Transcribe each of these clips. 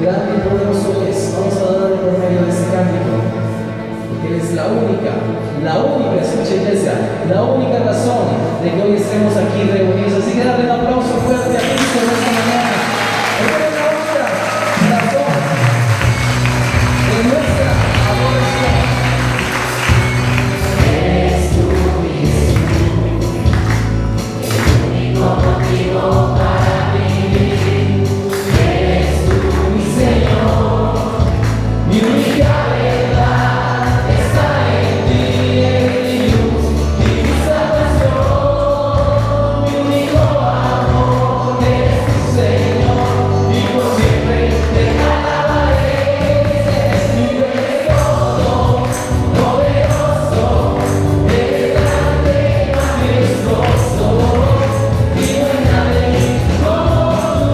Grande y poderoso es. Vamos a darle por medio de ese cántico, porque es la única, escucha iglesia, la única razón de que hoy estemos aquí reunidos. Así que dale un aplauso fuerte a Cristo en esta mañana. Esta es la única razón de nuestra adoración. Eres tú mismo, el único motivo para vivir. Eres tú mi Señor, mi única verdad está en ti, en mi luz, mi salvación, mi único amor. Eres tu Señor, y por siempre te alabaré. Eres mi rey todo, poderoso, eres grande, majestuoso, y no hay nadie como tú.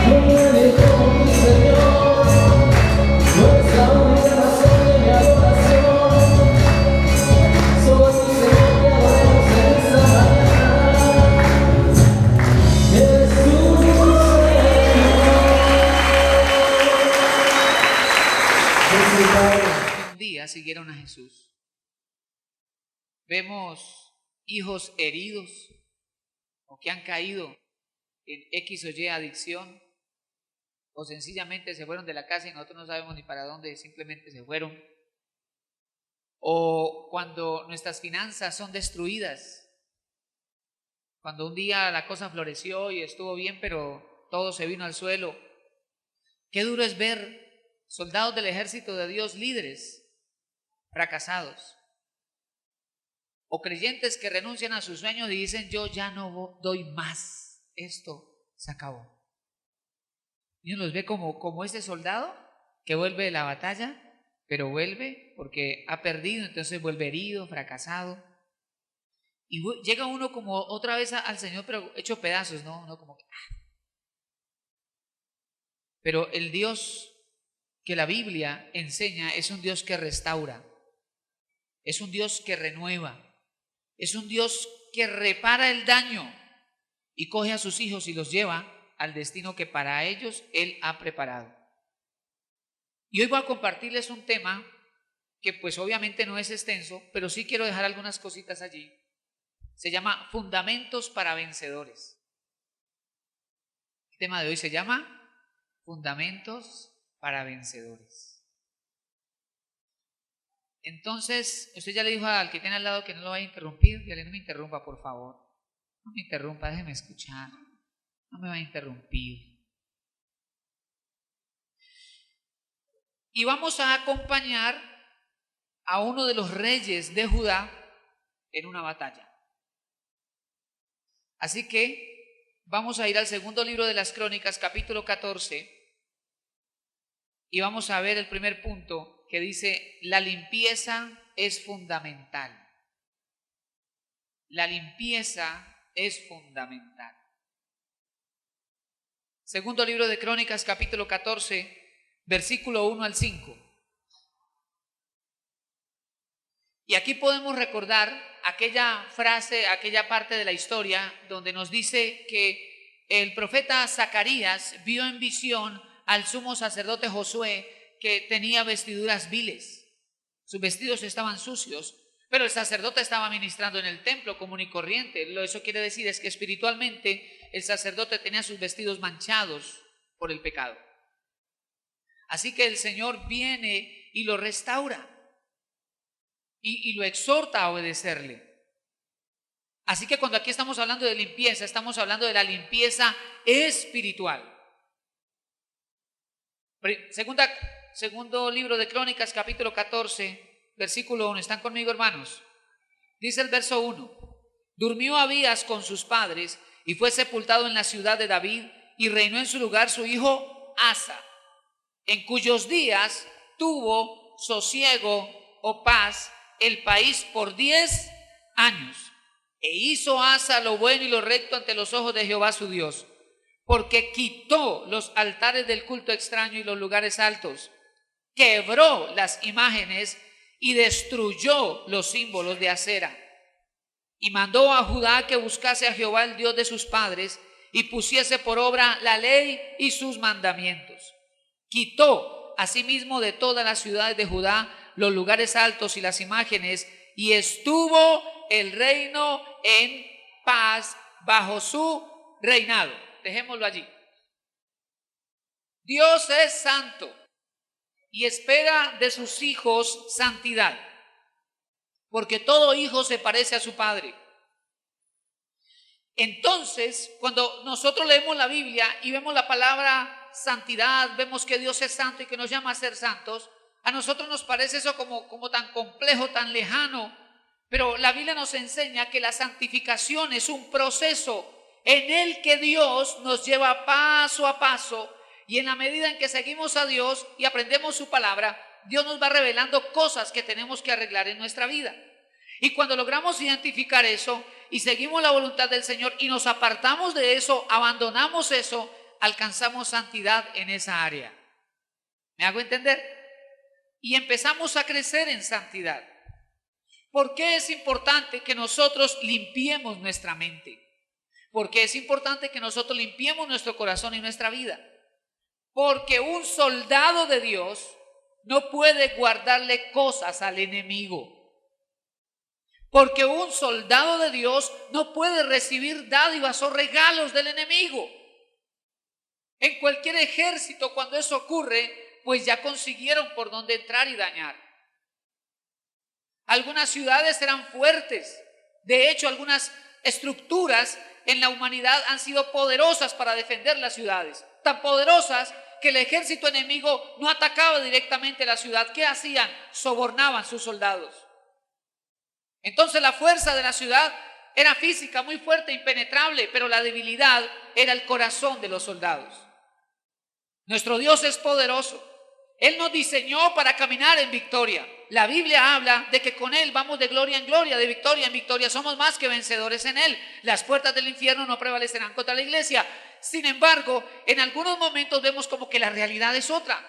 No hay como tu Señor, no es la única razón de mi adoración. Solo a ti, Señor, te adoramos en esta mañana. Eres tú, Señor. Un día siguieron a Jesús. Vemos hijos heridos o que han caído en X o Y adicción, o sencillamente se fueron de la casa y nosotros no sabemos ni para dónde, simplemente se fueron. O cuando nuestras finanzas son destruidas, cuando un día la cosa floreció y estuvo bien, pero todo se vino al suelo. Qué duro es ver soldados del ejército de Dios, líderes fracasados, o creyentes que renuncian a sus sueños y dicen: yo ya no doy más, esto se acabó. Y uno los ve como ese soldado que vuelve de la batalla, pero vuelve porque ha perdido, entonces vuelve herido, fracasado, y llega uno como otra vez al Señor, pero hecho pedazos, ¿no? Uno como que, pero el Dios que la Biblia enseña es un Dios que restaura, es un Dios que renueva, es un Dios que repara el daño y coge a sus hijos y los lleva al destino que para ellos Él ha preparado. Y hoy voy a compartirles un tema que pues obviamente no es extenso, pero sí quiero dejar algunas cositas allí. Se llama Fundamentos para Vencedores. El tema de hoy se llama Fundamentos para Vencedores. Entonces, usted ya le dijo al que tiene al lado que no lo vaya a interrumpir. Ya le, no me interrumpa, por favor. No me interrumpa, déjeme escuchar. No me va a interrumpir. Y vamos a acompañar a uno de los reyes de Judá en una batalla. Así que vamos a ir al segundo libro de las Crónicas, capítulo 14, y vamos a ver el primer punto que dice: la limpieza es fundamental. La limpieza es fundamental. Segundo libro de Crónicas, capítulo 14, versículo 1 al 5. Y aquí podemos recordar aquella frase, aquella parte de la historia donde nos dice que el profeta Zacarías vio en visión al sumo sacerdote Josué, que tenía vestiduras viles. Sus vestidos estaban sucios, pero el sacerdote estaba ministrando en el templo común y corriente. Eso quiere decir es que espiritualmente el sacerdote tenía sus vestidos manchados por el pecado. Así que el Señor viene y lo restaura y lo exhorta a obedecerle. Así que cuando aquí estamos hablando de limpieza, estamos hablando de la limpieza espiritual. Segundo libro de Crónicas, capítulo 14, versículo 1. ¿Están conmigo, hermanos? Dice el verso 1: durmió Abías con sus padres y fue sepultado en la ciudad de David y reinó en su lugar su hijo Asa, en cuyos días tuvo sosiego o paz el país por 10 años. E hizo Asa lo bueno y lo recto ante los ojos de Jehová su Dios, porque quitó los altares del culto extraño y los lugares altos, quebró las imágenes y destruyó los símbolos de acera. Y mandó a Judá que buscase a Jehová, el Dios de sus padres, y pusiese por obra la ley y sus mandamientos. Quitó asimismo de todas las ciudades de Judá los lugares altos y las imágenes, y estuvo el reino en paz bajo su reinado. Dejémoslo allí. Dios es santo y espera de sus hijos santidad, porque todo hijo se parece a su padre. Entonces, cuando nosotros leemos la Biblia y vemos la palabra santidad, vemos que Dios es santo y que nos llama a ser santos, a nosotros nos parece eso como tan complejo, tan lejano, pero la Biblia nos enseña que la santificación es un proceso en el que Dios nos lleva paso a paso, y en la medida en que seguimos a Dios y aprendemos su palabra, Dios nos va revelando cosas que tenemos que arreglar en nuestra vida. Y cuando logramos identificar eso y seguimos la voluntad del Señor y nos apartamos de eso, abandonamos eso, alcanzamos santidad en esa área. ¿Me hago entender? Y empezamos a crecer en santidad. ¿Por qué es importante que nosotros limpiemos nuestra mente? ¿Por qué es importante que nosotros limpiemos nuestro corazón y nuestra vida? Porque un soldado de Dios no puede guardarle cosas al enemigo. Porque un soldado de Dios no puede recibir dádivas o regalos del enemigo. En cualquier ejército, cuando eso ocurre, pues ya consiguieron por dónde entrar y dañar. Algunas ciudades eran fuertes. De hecho, algunas estructuras en la humanidad han sido poderosas para defender las ciudades. Tan poderosas que el ejército enemigo no atacaba directamente la ciudad. ¿Qué hacían? Sobornaban sus soldados. Entonces la fuerza de la ciudad era física, muy fuerte, impenetrable, pero la debilidad era el corazón de los soldados. Nuestro Dios es poderoso. Él nos diseñó para caminar en victoria. La Biblia habla de que con Él vamos de gloria en gloria, de victoria en victoria. Somos más que vencedores en Él. Las puertas del infierno no prevalecerán contra la iglesia. Sin embargo, en algunos momentos vemos como que la realidad es otra.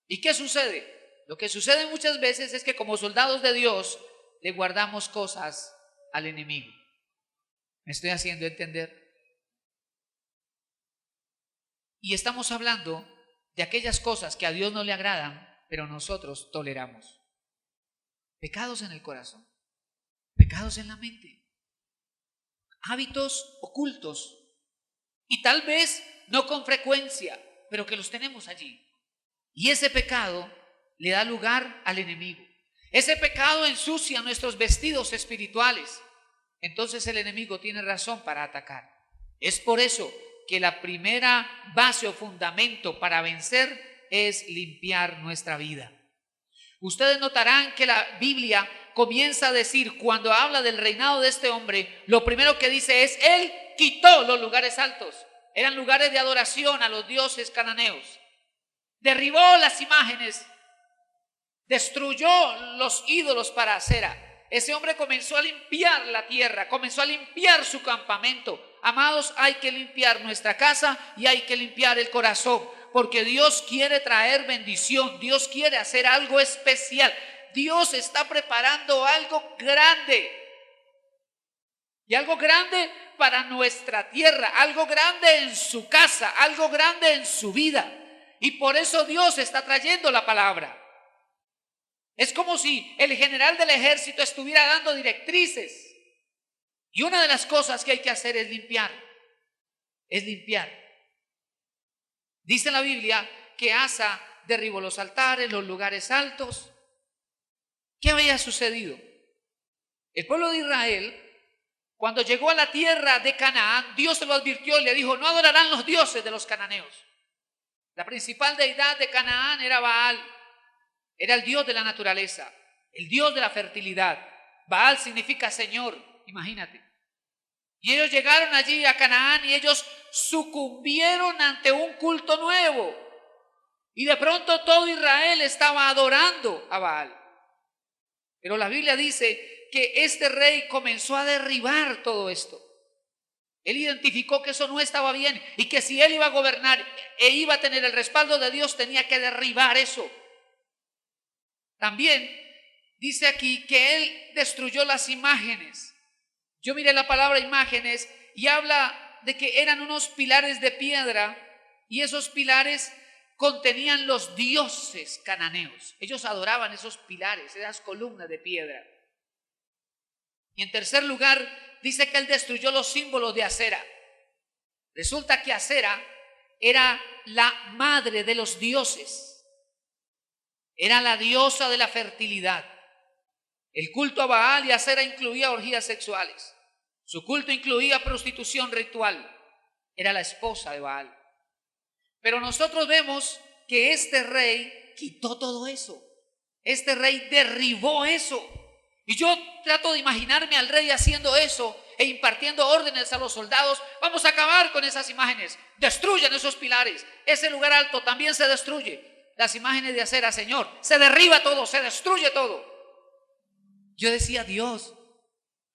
¿Y qué sucede? Lo que sucede muchas veces es que como soldados de Dios le guardamos cosas al enemigo. ¿Me estoy haciendo entender? Y estamos hablando de aquellas cosas que a Dios no le agradan, pero nosotros toleramos. Pecados en el corazón, pecados en la mente, hábitos ocultos, y tal vez no con frecuencia, pero que los tenemos allí. Y ese pecado le da lugar al enemigo. Ese pecado ensucia nuestros vestidos espirituales. Entonces el enemigo tiene razón para atacar. Es por eso que la primera base o fundamento para vencer es limpiar nuestra vida. Ustedes notarán que la Biblia comienza a decir, cuando habla del reinado de este hombre, lo primero que dice es, él quitó los lugares altos. Eran lugares de adoración a los dioses cananeos. Derribó las imágenes, destruyó los ídolos para acera. Ese hombre comenzó a limpiar la tierra, comenzó a limpiar su campamento. Amados, hay que limpiar nuestra casa y hay que limpiar el corazón, porque Dios quiere traer bendición, Dios quiere hacer algo especial, Dios está preparando algo grande, y algo grande para nuestra tierra, algo grande en su casa, algo grande en su vida, y por eso Dios está trayendo la palabra. Es como si el general del ejército estuviera dando directrices. Y una de las cosas que hay que hacer es limpiar. Es limpiar. Dice la Biblia que Asa derribó los altares, los lugares altos. ¿Qué había sucedido? El pueblo de Israel, cuando llegó a la tierra de Canaán, Dios se lo advirtió y le dijo, no adorarán los dioses de los cananeos. La principal deidad de Canaán era Baal. Era el dios de la naturaleza, el dios de la fertilidad. Baal significa Señor, imagínate. Y ellos llegaron allí a Canaán y ellos sucumbieron ante un culto nuevo. Y de pronto todo Israel estaba adorando a Baal. Pero la Biblia dice que este rey comenzó a derribar todo esto. Él identificó que eso no estaba bien y que si él iba a gobernar e iba a tener el respaldo de Dios, tenía que derribar eso. También dice aquí que él destruyó las imágenes. Yo miré la palabra imágenes y habla de que eran unos pilares de piedra y esos pilares contenían los dioses cananeos. Ellos adoraban esos pilares, esas columnas de piedra. Y en tercer lugar, dice que él destruyó los símbolos de Acera. Resulta que Acera era la madre de los dioses. Era la diosa de la fertilidad. El culto a Baal y Acera incluía orgías sexuales. Su culto incluía prostitución ritual. Era la esposa de Baal. Pero nosotros vemos que este rey quitó todo eso. Este rey derribó eso. Y yo trato de imaginarme al rey haciendo eso e impartiendo órdenes a los soldados. Vamos a acabar con esas imágenes. Destruyan esos pilares. Ese lugar alto también se destruye. Las imágenes de Acera, Señor, se derriba todo, se destruye todo. Yo decía, Dios,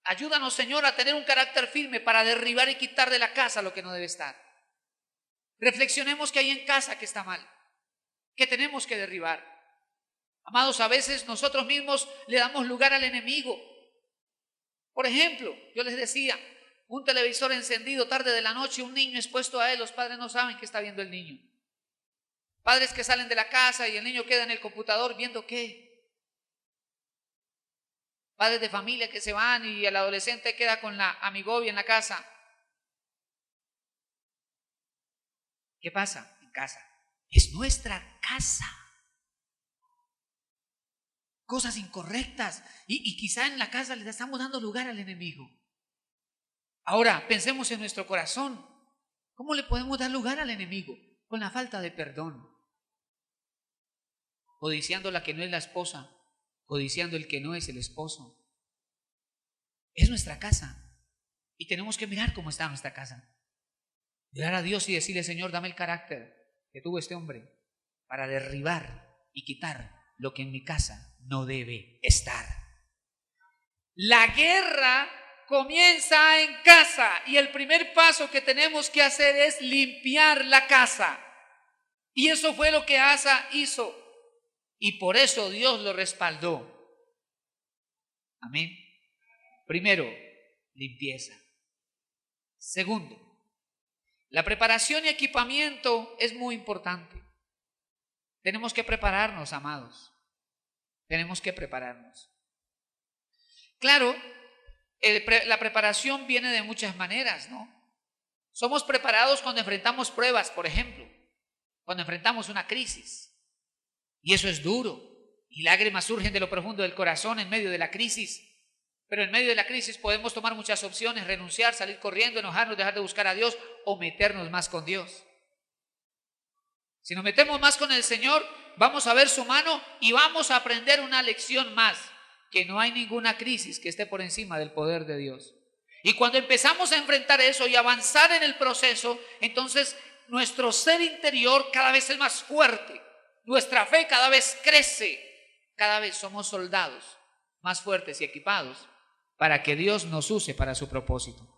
ayúdanos, Señor, a tener un carácter firme para derribar y quitar de la casa lo que no debe estar. Reflexionemos que hay en casa que está mal, que tenemos que derribar. Amados, a veces nosotros mismos le damos lugar al enemigo. Por ejemplo, yo les decía, un televisor encendido tarde de la noche, un niño expuesto a él, los padres no saben qué está viendo el niño. Padres que salen de la casa y el niño queda en el computador viendo qué. Padres de familia que se van y el adolescente queda con la amigovia en la casa. ¿Qué pasa en casa? Es nuestra casa. Cosas incorrectas y quizá en la casa le estamos dando lugar al enemigo. Ahora, pensemos en nuestro corazón. ¿Cómo le podemos dar lugar al enemigo? Con la falta de perdón. Codiciando la que no es la esposa, codiciando el que no es el esposo. Es nuestra casa y tenemos que mirar cómo está nuestra casa. Mirar a Dios y decirle, Señor, dame el carácter que tuvo este hombre para derribar y quitar lo que en mi casa no debe estar. La guerra comienza en casa y el primer paso que tenemos que hacer es limpiar la casa. Y eso fue lo que Asa hizo y por eso Dios lo respaldó. Amén. Primero, limpieza. Segundo, la preparación y equipamiento es muy importante. Tenemos que prepararnos, amados. Tenemos que prepararnos. Claro, la preparación viene de muchas maneras, ¿no? Somos preparados cuando enfrentamos pruebas, por ejemplo, cuando enfrentamos una crisis. Y eso es duro. Y lágrimas surgen de lo profundo del corazón en medio de la crisis. Pero en medio de la crisis podemos tomar muchas opciones, renunciar, salir corriendo, enojarnos, dejar de buscar a Dios o meternos más con Dios. Si nos metemos más con el Señor, vamos a ver su mano y vamos a aprender una lección más, que no hay ninguna crisis que esté por encima del poder de Dios. Y cuando empezamos a enfrentar eso y avanzar en el proceso, entonces nuestro ser interior cada vez es más fuerte, nuestra fe cada vez crece, cada vez somos soldados más fuertes y equipados para que Dios nos use para su propósito.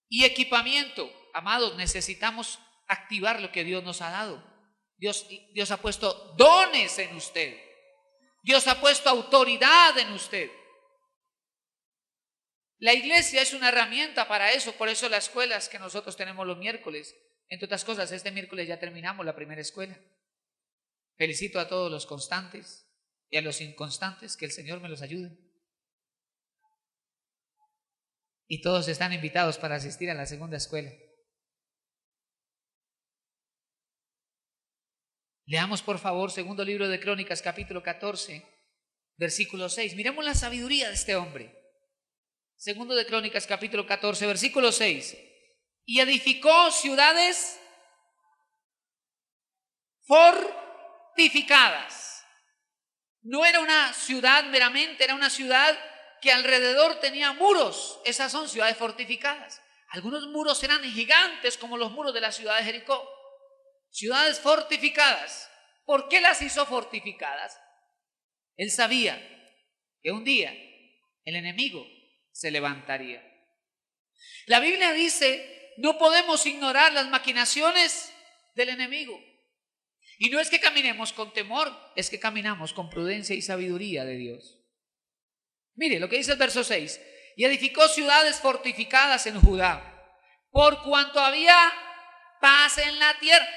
Y equipamiento, amados, necesitamos activar lo que Dios nos ha dado. Dios ha puesto dones en usted. Dios ha puesto autoridad en usted. La iglesia es una herramienta para eso, por eso las escuelas que nosotros tenemos los miércoles, entre otras cosas, este miércoles ya terminamos la primera escuela. Felicito a todos los constantes y a los inconstantes, que el Señor me los ayude. Y todos están invitados para asistir a la segunda escuela. Leamos por favor segundo libro de Crónicas, capítulo 14, versículo 6. Miremos la sabiduría de este hombre. Segundo de Crónicas, capítulo 14, versículo 6. Y edificó ciudades fortificadas. No era una ciudad meramente, era una ciudad que alrededor tenía muros. Esas son ciudades fortificadas. Algunos muros eran gigantes como los muros de la ciudad de Jericó. Ciudades fortificadas. ¿Por qué las hizo fortificadas? Él sabía que un día el enemigo se levantaría. La Biblia dice, no podemos ignorar las maquinaciones del enemigo. Y no es que caminemos con temor, es que caminamos con prudencia y sabiduría de Dios. Mire lo que dice el verso 6. Y edificó ciudades fortificadas en Judá, por cuanto había paz en la tierra.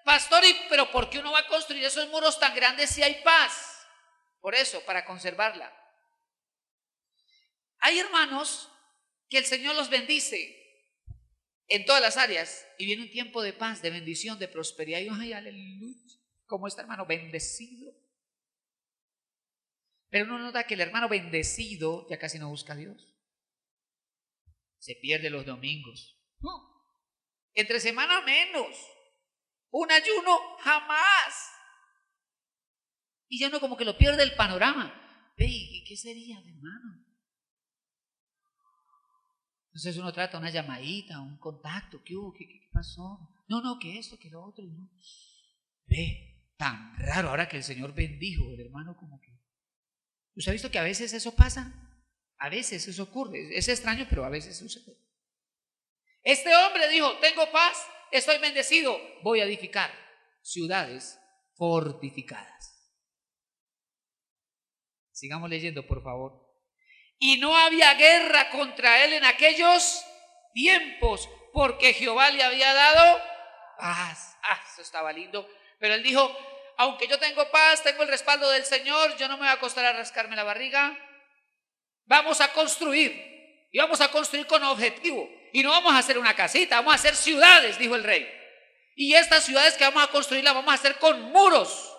Pastor, pero ¿por qué uno va a construir esos muros tan grandes si hay paz? Por eso, para conservarla. Hay hermanos que el Señor los bendice en todas las áreas y viene un tiempo de paz, de bendición, de prosperidad. Y ay, aleluya, como este hermano bendecido. Pero uno nota que el hermano bendecido ya casi no busca a Dios. Se pierde los domingos. Entre semana menos. Un ayuno jamás. Y ya uno como que lo pierde el panorama. Ve, ¿qué sería, hermano? Entonces uno trata una llamadita, un contacto. ¿Qué hubo? ¿Qué pasó? No, que esto, que lo otro. No. Ve, tan raro ahora que el Señor bendijo, el hermano como que... ¿Usted ha visto que a veces eso pasa? A veces eso ocurre. Es extraño, pero a veces sucede. Este hombre dijo, tengo paz, estoy bendecido, voy a edificar ciudades fortificadas. Sigamos leyendo, por favor. Y no había guerra contra él en aquellos tiempos, porque Jehová le había dado paz. Eso estaba lindo. Pero él dijo, aunque yo tengo paz, tengo el respaldo del Señor, yo no me voy a acostar a rascarme la barriga. Vamos a construir, y vamos a construir con objetivo. Y no vamos a hacer una casita, vamos a hacer ciudades, dijo el rey. Y estas ciudades que vamos a construir las vamos a hacer con muros.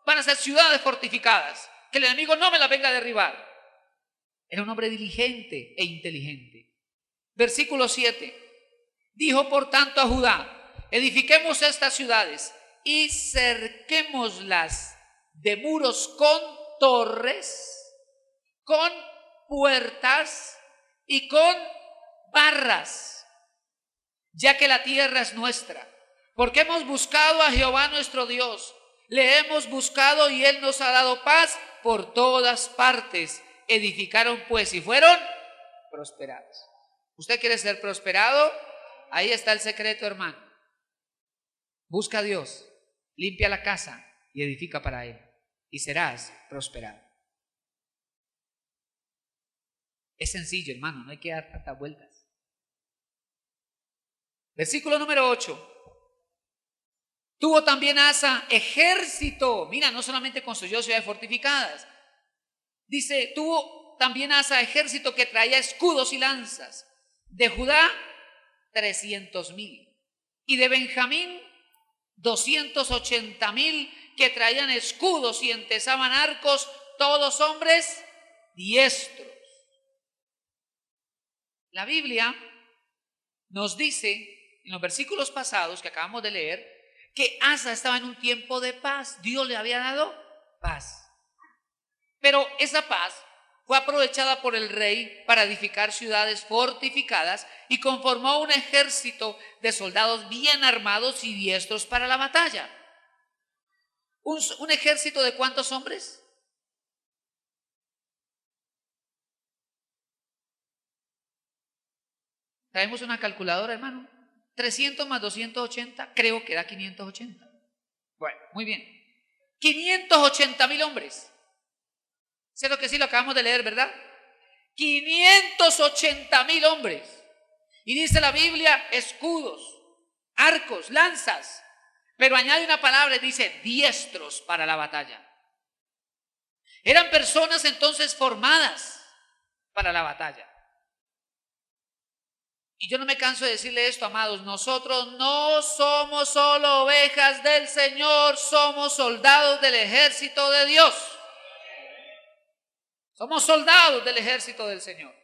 Van a ser ciudades fortificadas, que el enemigo no me las venga a derribar. Era un hombre diligente e inteligente. Versículo 7. Dijo por tanto a Judá, edifiquemos estas ciudades y cerquémoslas de muros con torres, con puertas y con barras, ya que la tierra es nuestra, porque hemos buscado a Jehová nuestro Dios, le hemos buscado y Él nos ha dado paz por todas partes. Edificaron pues y fueron prosperados. ¿Usted quiere ser prosperado? Ahí está el secreto, hermano. Busca a Dios, limpia la casa y edifica para Él, y serás prosperado. Es sencillo, hermano, no hay que dar tantas vueltas. Versículo número 8. Tuvo también Asa ejército. Mira, no solamente construyó ciudades fortificadas. Dice, tuvo también Asa ejército que traía escudos y lanzas. De Judá, 300,000. Y de Benjamín, 280,000 que traían escudos y entesaban arcos, todos hombres diestros. La Biblia nos dice en los versículos pasados que acabamos de leer que Asa estaba en un tiempo de paz. Dios le había dado paz. Pero esa paz fue aprovechada por el rey para edificar ciudades fortificadas y conformó un ejército de soldados bien armados y diestros para la batalla. ¿Un ejército de cuántos hombres? Traemos una calculadora, hermano. 300 más 280, creo que da 580. Bueno, muy bien. 580,000 hombres. Sé lo que sí lo acabamos de leer, ¿verdad? 580,000 hombres. Y dice la Biblia, escudos, arcos, lanzas. Pero añade una palabra y dice, diestros para la batalla. Eran personas entonces formadas para la batalla. Y yo no me canso de decirle esto, amados, nosotros no somos solo ovejas del Señor, somos soldados del ejército de Dios. Somos soldados del ejército del Señor.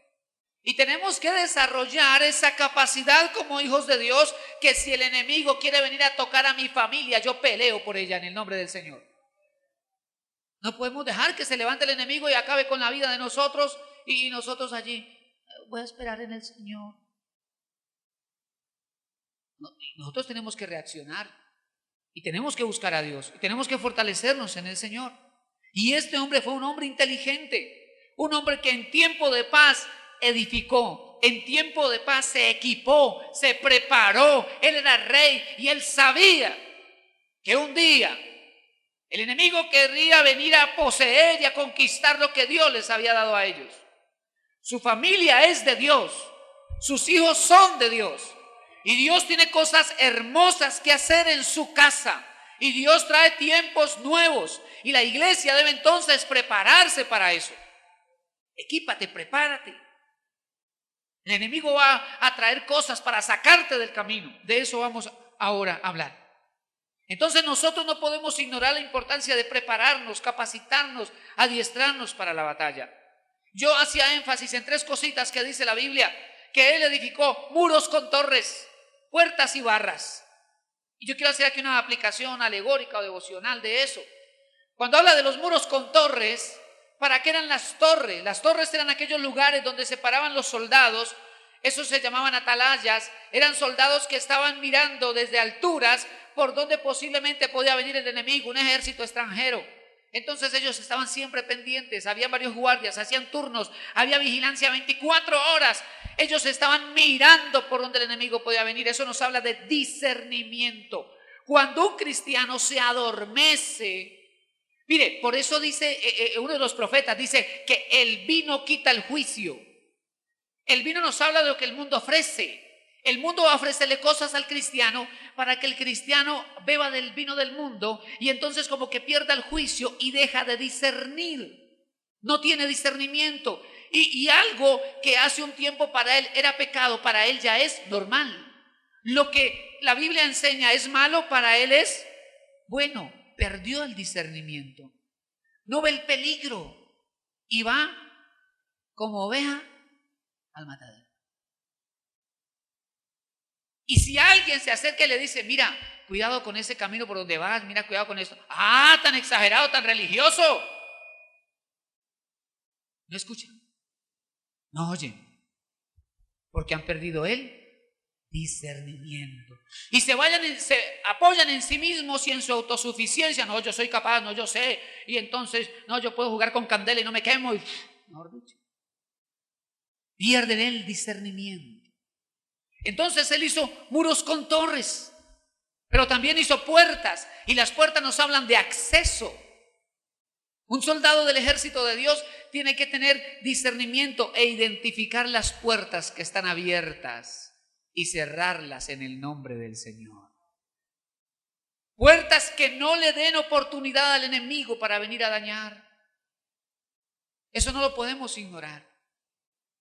Y tenemos que desarrollar esa capacidad como hijos de Dios, que si el enemigo quiere venir a tocar a mi familia, yo peleo por ella en el nombre del Señor. No podemos dejar que se levante el enemigo y acabe con la vida de nosotros y nosotros allí, voy a esperar en el Señor. Nosotros tenemos que reaccionar y tenemos que buscar a Dios y tenemos que fortalecernos en el Señor. Y este hombre fue un hombre inteligente, un hombre que en tiempo de paz edificó, en tiempo de paz se equipó, se preparó. Él era rey y él sabía que un día el enemigo querría venir a poseer y a conquistar lo que Dios les había dado a ellos. Su familia es de Dios, sus hijos son de Dios y Dios tiene cosas hermosas que hacer en su casa y Dios trae tiempos nuevos y la iglesia debe entonces prepararse para eso. Equípate, prepárate. El enemigo va a traer cosas para sacarte del camino. De eso vamos ahora a hablar. Entonces nosotros no podemos ignorar la importancia de prepararnos, capacitarnos, adiestrarnos para la batalla. Yo hacía énfasis en 3 cositas que dice la Biblia, que él edificó muros con torres, puertas y barras. Y yo quiero hacer aquí una aplicación alegórica o devocional de eso. Cuando habla de los muros con torres, ¿para qué eran las torres? Las torres eran aquellos lugares donde se paraban los soldados, esos se llamaban atalayas, eran soldados que estaban mirando desde alturas por donde posiblemente podía venir el enemigo, un ejército extranjero. Entonces ellos estaban siempre pendientes, había varios guardias, hacían turnos, había vigilancia 24 horas. Ellos estaban mirando por donde el enemigo podía venir. Eso nos habla de discernimiento. Cuando un cristiano se adormece, mire, por eso dice uno de los profetas, dice que el vino quita el juicio. El vino nos habla de lo que el mundo ofrece. El mundo va a ofrecerle cosas al cristiano para que el cristiano beba del vino del mundo y entonces como que pierda el juicio y deja de discernir. No tiene discernimiento. Y algo que hace un tiempo para él era pecado, para él ya es normal. Lo que la Biblia enseña es malo, para él es bueno. Perdió el discernimiento. No ve el peligro y va como oveja al matadero. Y si alguien se acerca y le dice, mira, cuidado con ese camino por donde vas, mira, cuidado con esto. Ah, tan exagerado, tan religioso. No escuchan, no oyen, porque han perdido el discernimiento. Y se apoyan en sí mismos y en su autosuficiencia. No, yo soy capaz, no, yo sé. Y entonces, no, yo puedo jugar con candela y no me quemo. Y, mejor dicho, pierden el discernimiento. Entonces él hizo muros con torres, pero también hizo puertas, y las puertas nos hablan de acceso. Un soldado del ejército de Dios tiene que tener discernimiento e identificar las puertas que están abiertas y cerrarlas en el nombre del Señor. Puertas que no le den oportunidad al enemigo para venir a dañar. Eso no lo podemos ignorar.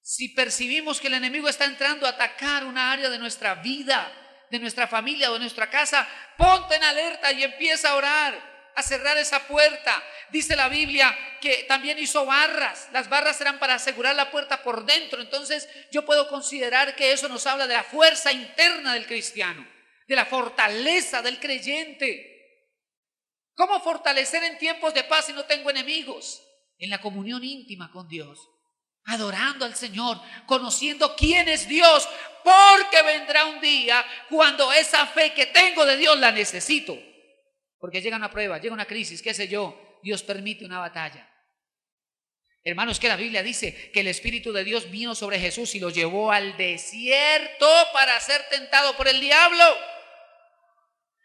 Si percibimos que el enemigo está entrando a atacar una área de nuestra vida, de nuestra familia o de nuestra casa, ponte en alerta y empieza a orar, a cerrar esa puerta. Dice la Biblia que también hizo barras. Las barras eran para asegurar la puerta por dentro. Entonces yo puedo considerar que eso nos habla de la fuerza interna del cristiano, de la fortaleza del creyente. ¿Cómo fortalecer en tiempos de paz si no tengo enemigos? En la comunión íntima con Dios, adorando al Señor, conociendo quién es Dios, porque vendrá un día cuando esa fe que tengo de Dios la necesito. Porque llega una prueba, llega una crisis, qué sé yo, Dios permite una batalla. Hermanos, que la Biblia dice que el Espíritu de Dios vino sobre Jesús y lo llevó al desierto para ser tentado por el diablo.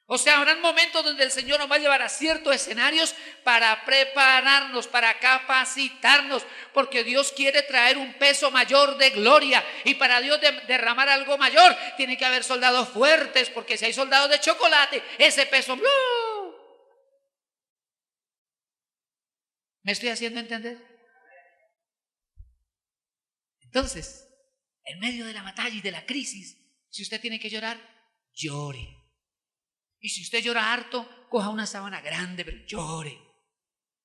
O sea, habrán momentos donde el Señor nos va a llevar a ciertos escenarios para prepararnos, para capacitarnos, porque Dios quiere traer un peso mayor de gloria, y para Dios derramar algo mayor tiene que haber soldados fuertes, porque si hay soldados de chocolate, ese peso... ¿Me estoy haciendo entender? Entonces, en medio de la batalla y de la crisis, si usted tiene que llorar, llore. Y si usted llora harto, coja una sábana grande, pero llore.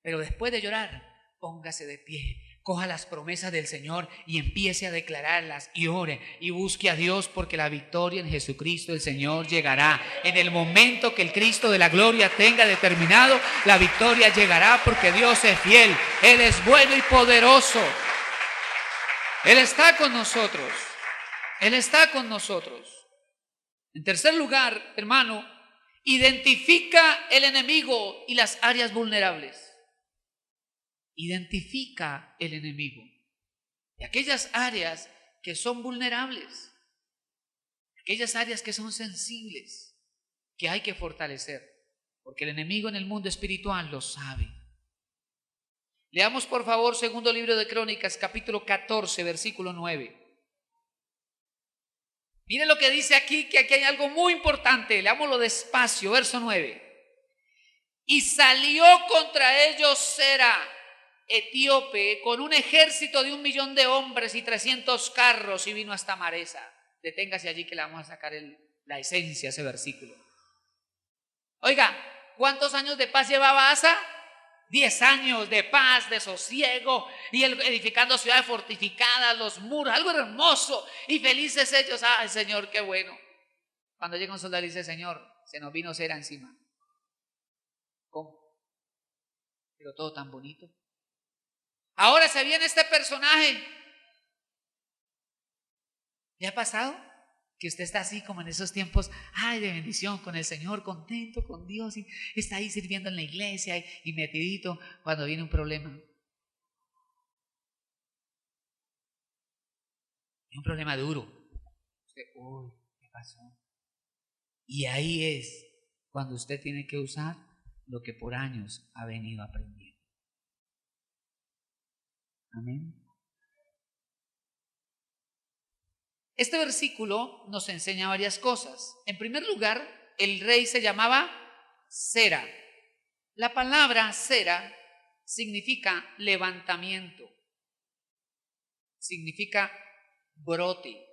Pero después de llorar, póngase de pie, coja las promesas del Señor y empiece a declararlas y ore y busque a Dios, porque la victoria en Jesucristo el Señor llegará. En el momento que el Cristo de la gloria tenga determinado, la victoria llegará, porque Dios es fiel, Él es bueno y poderoso. Él está con nosotros. Él está con nosotros. En tercer lugar, hermano, identifica el enemigo y las áreas vulnerables. Identifica el enemigo y aquellas áreas que son vulnerables, aquellas áreas que son sensibles, que hay que fortalecer, porque el enemigo en el mundo espiritual lo sabe. Leamos por favor segundo libro de Crónicas, capítulo 14, versículo 9. Mire lo que dice aquí, que aquí hay algo muy importante. Leámoslo despacio, verso 9. Y salió contra ellos Sera, etíope, con un ejército de 1,000,000 de hombres y 300 carros, y vino hasta Maresa. Deténgase allí que le vamos a sacar la esencia a ese versículo. Oiga, ¿cuántos años de paz llevaba Asa? 10 años de paz, de sosiego, y edificando ciudades fortificadas, los muros, algo hermoso, y felices ellos. Ay, Señor, qué bueno. Cuando llega un soldado y dice, Señor, se nos vino Sera encima. ¿Cómo? Pero todo tan bonito. Ahora se viene este personaje. ¿Le ha pasado que usted está así como en esos tiempos, ay, de bendición con el Señor, contento con Dios, y está ahí sirviendo en la iglesia y metidito cuando viene un problema? Y un problema duro. Usted, uy, ¿qué pasó? Y ahí es cuando usted tiene que usar lo que por años ha venido aprendiendo. Amén. Este versículo nos enseña varias cosas. En primer lugar, el rey se llamaba Sera. La palabra Sera significa levantamiento, significa brote,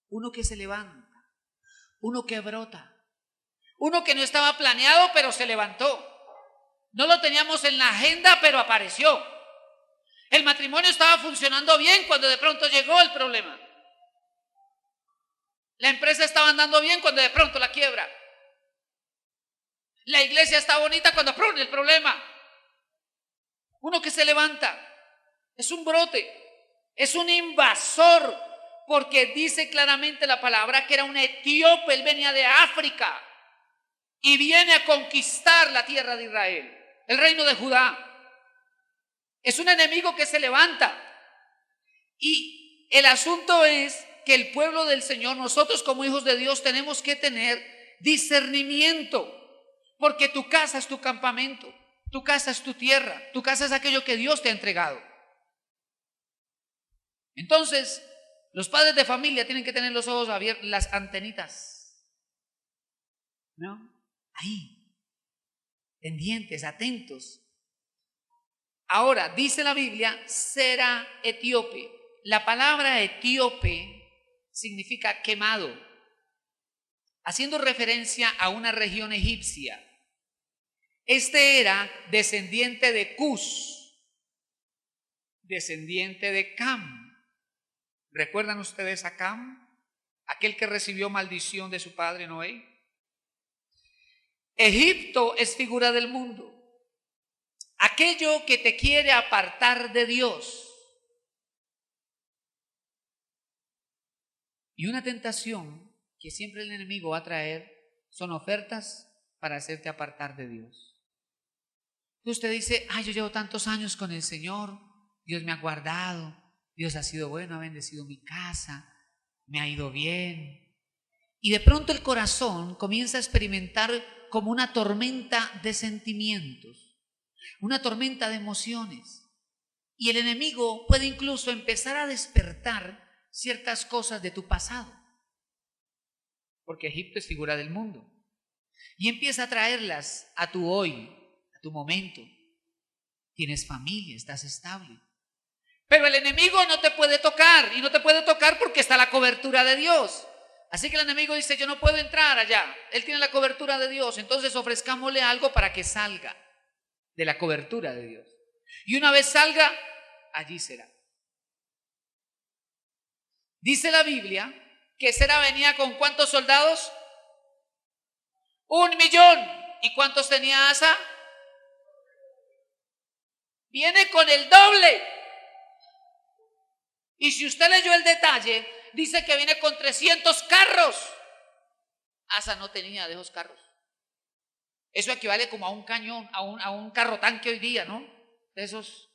uno que se levanta, uno que brota, uno que no estaba planeado pero se levantó. No lo teníamos en la agenda pero apareció. El matrimonio estaba funcionando bien cuando de pronto llegó el problema. La empresa estaba andando bien cuando de pronto la quiebra. La iglesia está bonita cuando ¡prum! El problema. Uno que se levanta. Es un brote. Es un invasor. Porque dice claramente la palabra que era un etíope. Él venía de África. Y viene a conquistar la tierra de Israel. El reino de Judá. Es un enemigo que se levanta. Y el asunto es que el pueblo del Señor, nosotros como hijos de Dios, tenemos que tener discernimiento. Porque tu casa es tu campamento. Tu casa es tu tierra. Tu casa es aquello que Dios te ha entregado. Entonces, los padres de familia tienen que tener los ojos abiertos, las antenitas, ¿no? Ahí, pendientes, atentos. Ahora, dice la Biblia, Sera etíope. La palabra etíope significa quemado, haciendo referencia a una región egipcia. Este era descendiente de Cus, descendiente de Cam. ¿Recuerdan ustedes a Cam? Aquel que recibió maldición de su padre Noé. Egipto es figura del mundo. Aquello que te quiere apartar de Dios. Y una tentación que siempre el enemigo va a traer son ofertas para hacerte apartar de Dios. Usted dice, ay, yo llevo tantos años con el Señor, Dios me ha guardado, Dios ha sido bueno, ha bendecido mi casa, me ha ido bien. Y de pronto el corazón comienza a experimentar como una tormenta de sentimientos. Una tormenta de emociones. Y el enemigo puede incluso empezar a despertar ciertas cosas de tu pasado. Porque Egipto es figura del mundo. Y empieza a traerlas a tu hoy, a tu momento. Tienes familia, estás estable. Pero el enemigo no te puede tocar. Y no te puede tocar porque está la cobertura de Dios. Así que el enemigo dice, yo no puedo entrar allá. Él tiene la cobertura de Dios. Entonces ofrezcámosle algo para que salga de la cobertura de Dios. Y una vez salga, allí será. Dice la Biblia que Sera venía con ¿cuántos soldados? 1,000,000. ¿Y cuántos tenía Asa? Viene con el doble. Y si usted leyó el detalle, dice que viene con 300 carros. Asa no tenía de esos carros. Eso equivale como a un cañón, a un carro tanque hoy día, ¿no? De esos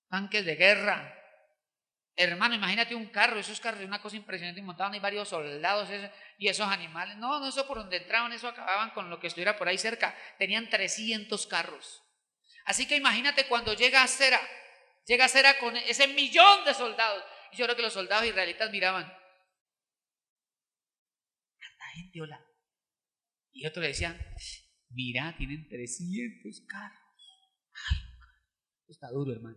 tanques de guerra. Hermano, imagínate un carro, esos carros, una cosa impresionante, montaban ahí varios soldados y esos animales. No, eso por donde entraban, eso acababan con lo que estuviera por ahí cerca. Tenían 300 carros. Así que imagínate cuando llega Sera con ese 1.000.000 de soldados. Y yo creo que los soldados israelitas miraban. Tanta gente, hola. Y otros le decían, mira, tienen 300 carros. Ay, está duro, hermano.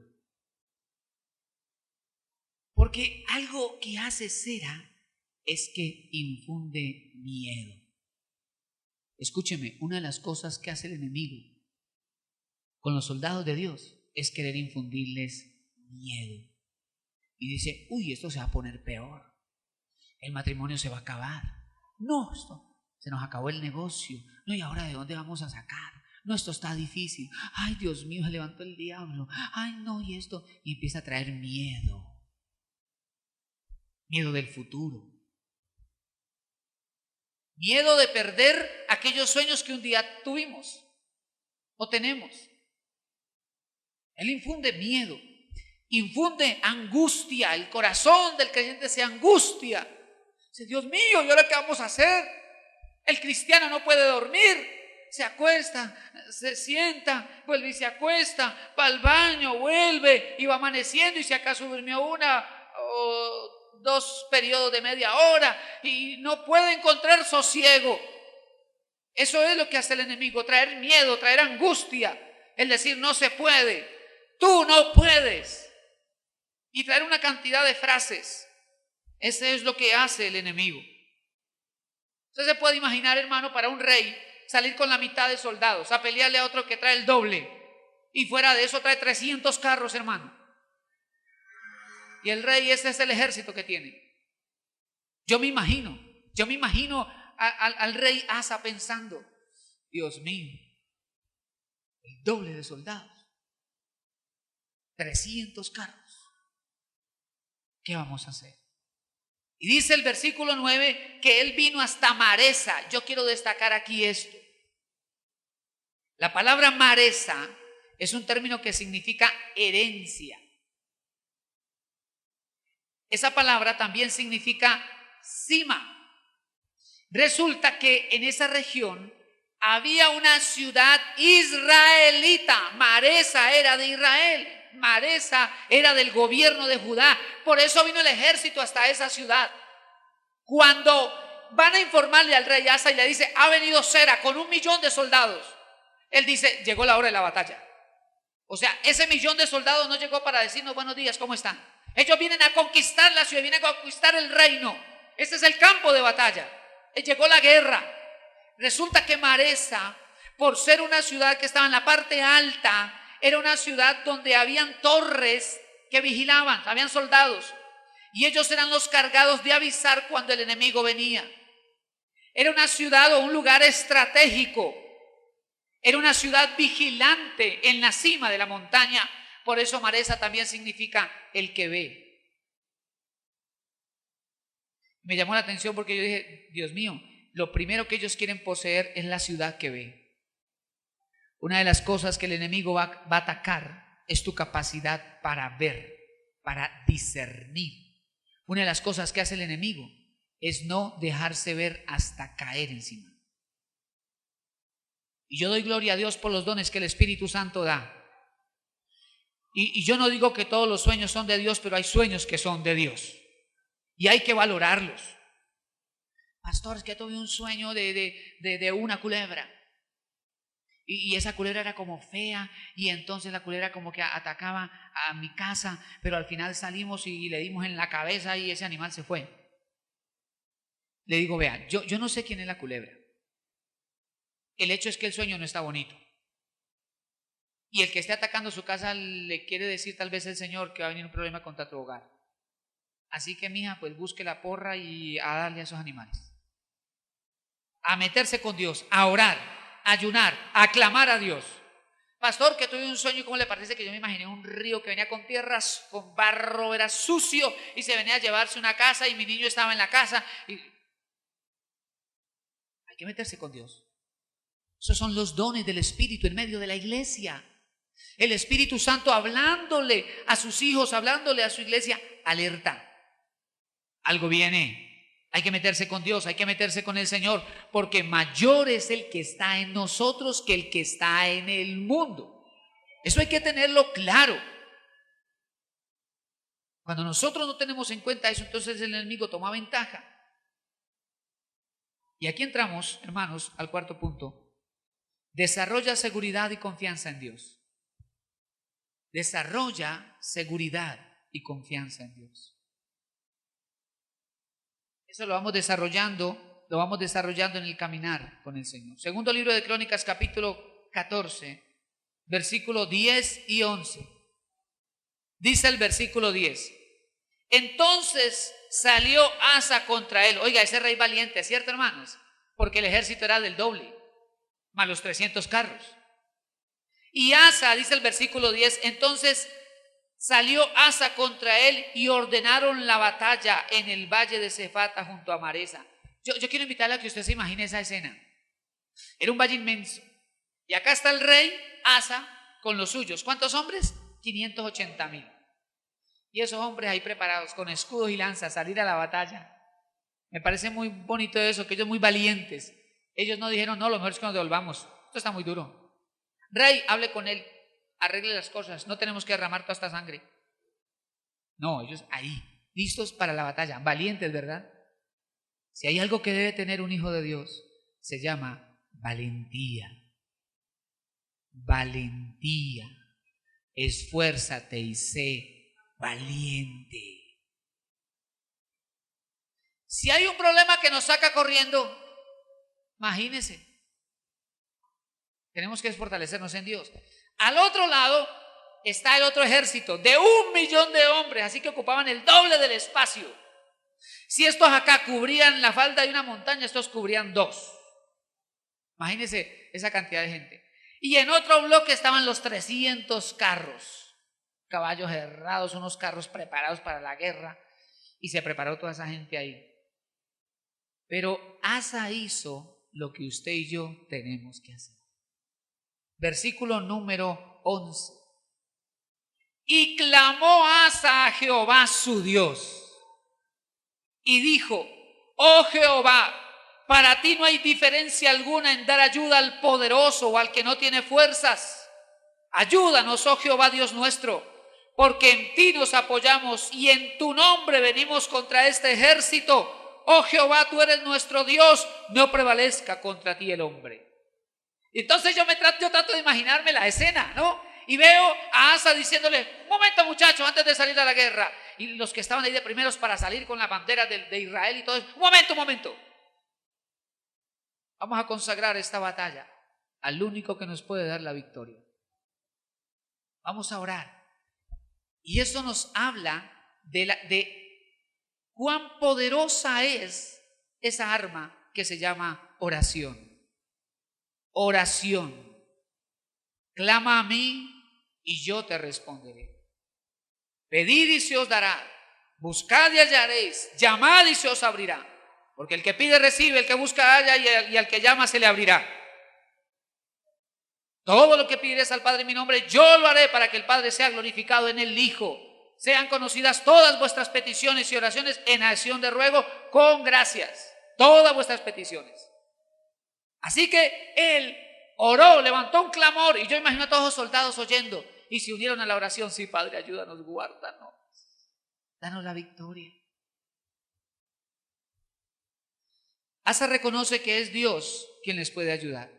Porque algo que hace Sera es que infunde miedo. Escúcheme, una de las cosas que hace el enemigo con los soldados de Dios es querer infundirles miedo. Y dice, uy, esto se va a poner peor. El matrimonio se va a acabar. No, se nos acabó el negocio. No, ¿y ahora de dónde vamos a sacar? No, esto está difícil. Ay, Dios mío, se levantó el diablo. Ay, no, y esto. Y empieza a traer miedo. Miedo del futuro. Miedo de perder aquellos sueños que un día tuvimos o tenemos. Él infunde miedo, infunde angustia. El corazón del creyente se angustia. Dice, Dios mío, ¿y ahora qué vamos a hacer? El cristiano no puede dormir. Se acuesta, se sienta, vuelve y se acuesta, va al baño, vuelve y va amaneciendo, y si acaso durmió 1 o 2 periodos de media hora y no puede encontrar sosiego. Eso es lo que hace el enemigo, traer miedo, traer angustia, el decir no se puede, tú no puedes, y traer una cantidad de frases. Ese es lo que hace el enemigo. Usted se puede imaginar, hermano, para un rey salir con la mitad de soldados a pelearle a otro que trae el doble, y fuera de eso trae 300 carros, hermano. Y el rey, ese es el ejército que tiene. Yo me imagino al rey Asa pensando, Dios mío, el doble de soldados, 300 carros, ¿qué vamos a hacer? Y dice el versículo 9 que él vino hasta Maresa. Yo quiero destacar aquí esto. La palabra Maresa es un término que significa herencia. Esa palabra también significa cima. Resulta que en esa región había una ciudad israelita. Maresa era de Israel. Maresa era del gobierno de Judá. Por eso vino el ejército hasta esa ciudad. Cuando van a informarle al rey Asa y le dice, ha venido Sera con 1.000.000 de soldados, él dice, llegó la hora de la batalla. O sea, ese 1.000.000 de soldados no llegó para decirnos buenos días, ¿cómo están? Ellos vienen a conquistar la ciudad, vienen a conquistar el reino. Este es el campo de batalla. Llegó la guerra. Resulta que Maresa, por ser una ciudad que estaba en la parte alta, era una ciudad donde habían torres que vigilaban, habían soldados, y ellos eran los cargados de avisar cuando el enemigo venía. Era una ciudad o un lugar estratégico. Era una ciudad vigilante en la cima de la montaña. Por eso Maresa también significa el que ve. Me llamó la atención porque yo dije, Dios mío, lo primero que ellos quieren poseer es la ciudad que ve. Una de las cosas que el enemigo va a atacar es tu capacidad para ver, para discernir. Una de las cosas que hace el enemigo es no dejarse ver hasta caer encima. Y yo doy gloria a Dios por los dones que el Espíritu Santo da. Y yo no digo que todos los sueños son de Dios, pero hay sueños que son de Dios. Y hay que valorarlos. Pastor, es que tuve un sueño de una culebra. Y esa culebra era como fea. Y entonces la culebra como que atacaba a mi casa. Pero al final salimos y le dimos en la cabeza y ese animal se fue. Le digo, vea, yo no sé quién es la culebra. El hecho es que el sueño no está bonito. Y el que esté atacando su casa le quiere decir tal vez el Señor que va a venir un problema contra tu hogar. Así que, mija, pues busque la porra y a darle a esos animales. A meterse con Dios, a orar, a ayunar, a clamar a Dios. pastor, que tuve un sueño y cómo le parece que yo me imaginé un río que venía con tierras, con barro, era sucio y se venía a llevarse una casa y mi niño estaba en la casa. Y hay que meterse con Dios. Esos son los dones del Espíritu en medio de la iglesia. El Espíritu Santo hablándole a sus hijos, hablándole a su iglesia, alerta. Algo viene. Hay que meterse con Dios, hay que meterse con el Señor, porque mayor es el que está en nosotros que el que está en el mundo. Eso hay que tenerlo claro. Cuando nosotros no tenemos en cuenta eso, entonces el enemigo toma ventaja. Y aquí entramos, hermanos, al cuarto punto. Desarrolla seguridad y confianza en Dios. Desarrolla seguridad y confianza en Dios. Eso lo vamos desarrollando en el caminar con el Señor. Segundo libro de Crónicas, capítulo 14, versículo 10 y 11. Dice el versículo 10. Entonces salió Asa contra él. Oiga, ese rey valiente, ¿cierto, hermanos? Porque el ejército era del doble, más los 300 carros. Y Asa, dice el versículo 10, entonces salió Asa contra él y ordenaron la batalla en el valle de Cefata junto a Maresa. Yo quiero invitarle a que usted se imagine esa escena. Era un valle inmenso. Y acá está el rey Asa con los suyos. ¿Cuántos hombres? 580,000. Y esos hombres ahí preparados con escudos y lanzas a salir a la batalla. Me parece muy bonito eso, que ellos muy valientes. Ellos no dijeron, no, lo mejor es que nos devolvamos. Esto está muy duro. Rey, hable con él. Arregle las cosas, no tenemos que derramar toda esta sangre. No, ellos ahí, listos para la batalla, valientes, ¿verdad? Si hay algo que debe tener un hijo de Dios, se llama valentía. Valentía. Esfuérzate y sé valiente. Si hay un problema que nos saca corriendo, imagínese. Tenemos que fortalecernos en Dios. Al otro lado está el otro ejército de 1,000,000 de hombres, así que ocupaban el doble del espacio. Si estos acá cubrían la falda de una montaña, estos cubrían 2. Imagínense esa cantidad de gente. Y en otro bloque estaban los 300 carros, caballos herrados, unos carros preparados para la guerra, y se preparó toda esa gente ahí. Pero Asa hizo lo que usted y yo tenemos que hacer. Versículo número 11. Y clamó Asa a Jehová su Dios y dijo, oh Jehová, para ti no hay diferencia alguna en dar ayuda al poderoso o al que no tiene fuerzas. Ayúdanos, oh Jehová Dios nuestro, porque en ti nos apoyamos y en tu nombre venimos contra este ejército. Oh Jehová, tú eres nuestro Dios, no prevalezca contra ti el hombre. Entonces yo trato de imaginarme la escena, ¿no? Y veo a Asa diciéndole, un momento muchachos, antes de salir a la guerra. Y los que estaban ahí de primeros para salir con la bandera de Israel y todo eso, un momento. Vamos a consagrar esta batalla al único que nos puede dar la victoria. Vamos a orar. Y eso nos habla de cuán poderosa es esa arma que se llama oración. Oración. Clama a mí y yo te responderé. Pedid y se os dará. Buscad y hallaréis. Llamad y se os abrirá. Porque el que pide recibe, el que busca halla y al que llama se le abrirá. Todo lo que pidieres al Padre en mi nombre, yo lo haré para que el Padre sea glorificado en el Hijo. Sean conocidas todas vuestras peticiones y oraciones en acción de ruego con gracias. Todas vuestras peticiones. Así que él oró, levantó un clamor y yo imagino a todos los soldados oyendo y se unieron a la oración. Sí, Padre, ayúdanos, guárdanos, danos la victoria. Asa reconoce que es Dios quien les puede ayudar.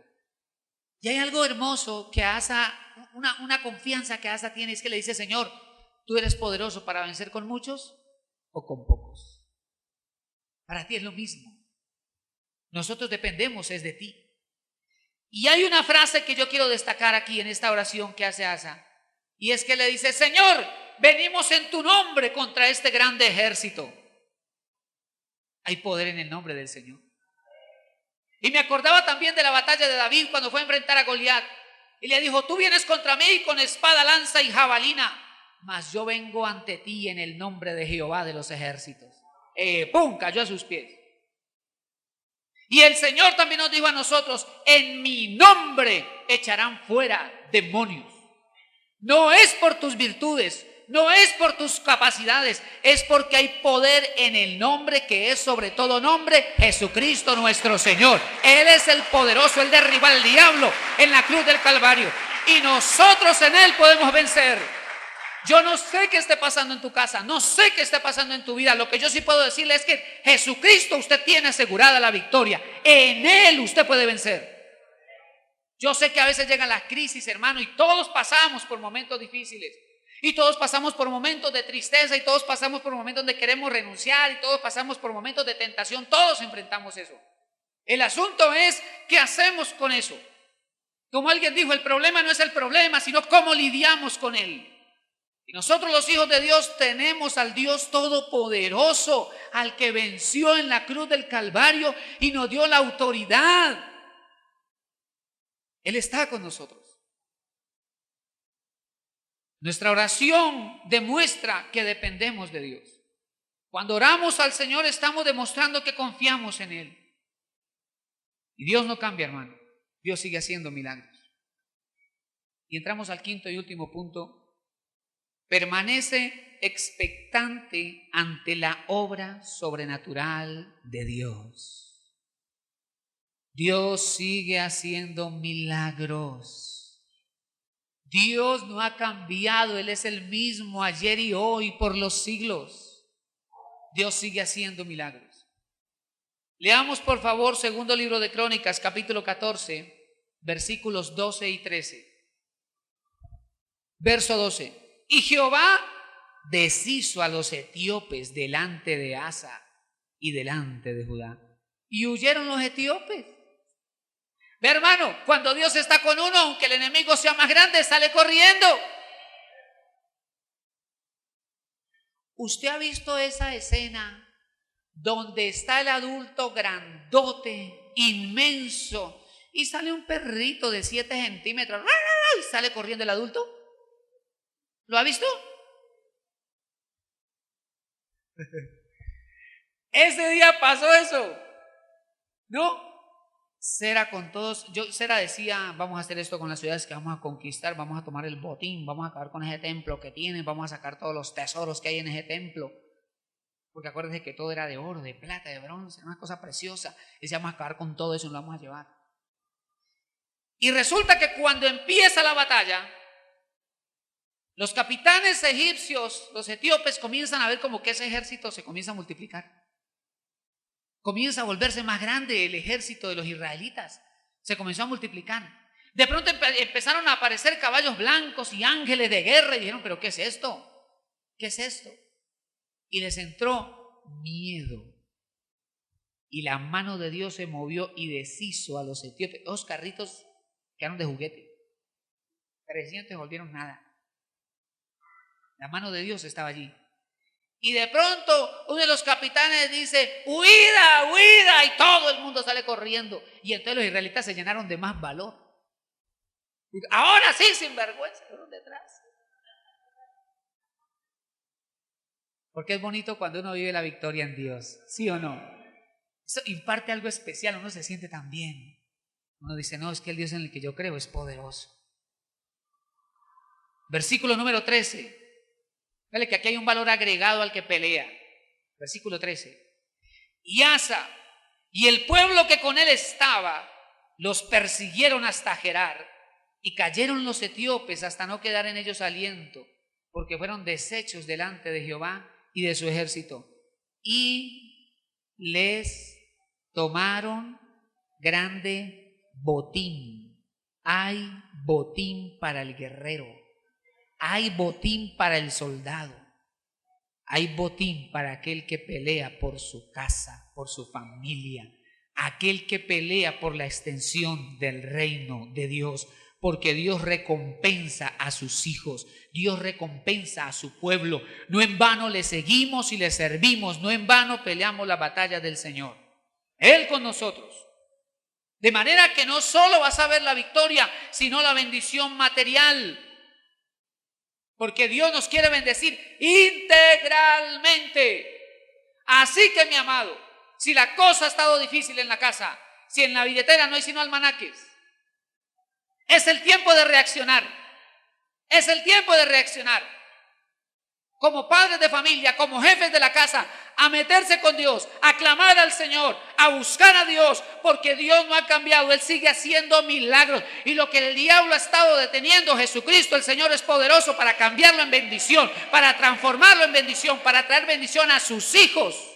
Y hay algo hermoso que Asa, una confianza que Asa tiene, es que le dice, Señor, ¿tú eres poderoso para vencer con muchos o con pocos? Para ti es lo mismo. Nosotros dependemos es de ti. Y hay una frase que yo quiero destacar aquí en esta oración que hace Asa. Y es que le dice, Señor, venimos en tu nombre contra este grande ejército. Hay poder en el nombre del Señor. Y me acordaba también de la batalla de David cuando fue a enfrentar a Goliat. y le dijo: tú vienes contra mí con espada, lanza y jabalina, mas yo vengo ante ti en el nombre de Jehová de los ejércitos. ¡Pum! Cayó a sus pies. Y el Señor también nos dijo a nosotros: en mi nombre echarán fuera demonios. No es por tus virtudes, no es por tus capacidades, es porque hay poder en el nombre que es sobre todo nombre, Jesucristo nuestro Señor. Él es el poderoso, Él derribó al diablo en la cruz del Calvario, y nosotros en Él podemos vencer. Yo no sé qué esté pasando en tu casa, no sé qué esté pasando en tu vida. Lo que yo sí puedo decirle es que Jesucristo, usted tiene asegurada la victoria. En Él usted puede vencer. Yo sé que a veces llegan las crisis, hermano, y todos pasamos por momentos difíciles. Y todos pasamos por momentos de tristeza, y todos pasamos por momentos donde queremos renunciar, y todos pasamos por momentos de tentación. Todos enfrentamos eso. El asunto es, ¿qué hacemos con eso? Como alguien dijo, el problema no es el problema, sino cómo lidiamos con él. Y nosotros, los hijos de Dios, tenemos al Dios todopoderoso, al que venció en la cruz del Calvario y nos dio la autoridad. Él está con nosotros. Nuestra oración demuestra que dependemos de Dios. Cuando oramos al Señor, estamos demostrando que confiamos en Él. Y Dios no cambia, hermano. Dios sigue haciendo milagros. Y entramos al quinto y último punto. Permanece expectante ante la obra sobrenatural de Dios. Dios sigue haciendo milagros. Dios no ha cambiado, Él es el mismo ayer y hoy por los siglos. Dios sigue haciendo milagros. Leamos por favor segundo libro de Crónicas, capítulo 14, versículos 12 y 13. Verso 12. Y Jehová deshizo a los etíopes delante de Asa y delante de Judá, y huyeron los etíopes. Ve, hermano, cuando Dios está con uno, aunque el enemigo sea más grande, sale corriendo. ¿Usted ha visto esa escena donde está el adulto grandote, inmenso, y sale un perrito de 7 centímetros y sale corriendo el adulto? ¿Lo ha visto? Ese día pasó eso, ¿no? Cera con todos. Cera decía: vamos a hacer esto con las ciudades que vamos a conquistar, vamos a tomar el botín, vamos a acabar con ese templo que tienen, vamos a sacar todos los tesoros que hay en ese templo. Porque acuérdense que todo era de oro, de plata, de bronce, una cosa preciosa. Y decía: vamos a acabar con todo eso y lo vamos a llevar. Y resulta que cuando empieza la batalla, los capitanes egipcios, los etíopes, comienzan a ver como que ese ejército se comienza a multiplicar. Comienza a volverse más grande el ejército de los israelitas. Se comenzó a multiplicar. De pronto empezaron a aparecer caballos blancos y ángeles de guerra. Y dijeron: ¿pero qué es esto? ¿Qué es esto? Y les entró miedo. Y la mano de Dios se movió y deshizo a los etíopes. 2 carritos quedaron de juguete. 300 volvieron nada. La mano de Dios estaba allí. Y de pronto uno de los capitanes dice: ¡huida, huida! Y todo el mundo sale corriendo. Y entonces los israelitas se llenaron de más valor. Ahora sí, sin vergüenza, fueron detrás. Porque es bonito cuando uno vive la victoria en Dios, ¿sí o no? Eso imparte algo especial, uno se siente tan bien. Uno dice: no, es que el Dios en el que yo creo es poderoso. Versículo número 13. Vale, que aquí hay un valor agregado al que pelea. Versículo 13. Y Asa y el pueblo que con él estaba los persiguieron hasta Gerar, y cayeron los etíopes hasta no quedar en ellos aliento, porque fueron deshechos delante de Jehová y de su ejército. Y les tomaron grande botín. Hay botín para el guerrero. Hay botín para el soldado. Hay botín para aquel que pelea por su casa, por su familia. Aquel que pelea por la extensión del reino de Dios. Porque Dios recompensa a sus hijos. Dios recompensa a su pueblo. No en vano le seguimos y le servimos. No en vano peleamos la batalla del Señor. Él con nosotros. De manera que no solo vas a ver la victoria, sino la bendición material. Porque Dios nos quiere bendecir integralmente. Así que, mi amado, si la cosa ha estado difícil en la casa, si en la billetera no hay sino almanaques, es el tiempo de reaccionar. Es el tiempo de reaccionar. Como padres de familia, como jefes de la casa, a meterse con Dios, a clamar al Señor, a buscar a Dios, porque Dios no ha cambiado, Él sigue haciendo milagros. Y lo que el diablo ha estado deteniendo, Jesucristo, el Señor, es poderoso para cambiarlo en bendición, para transformarlo en bendición, para traer bendición a sus hijos.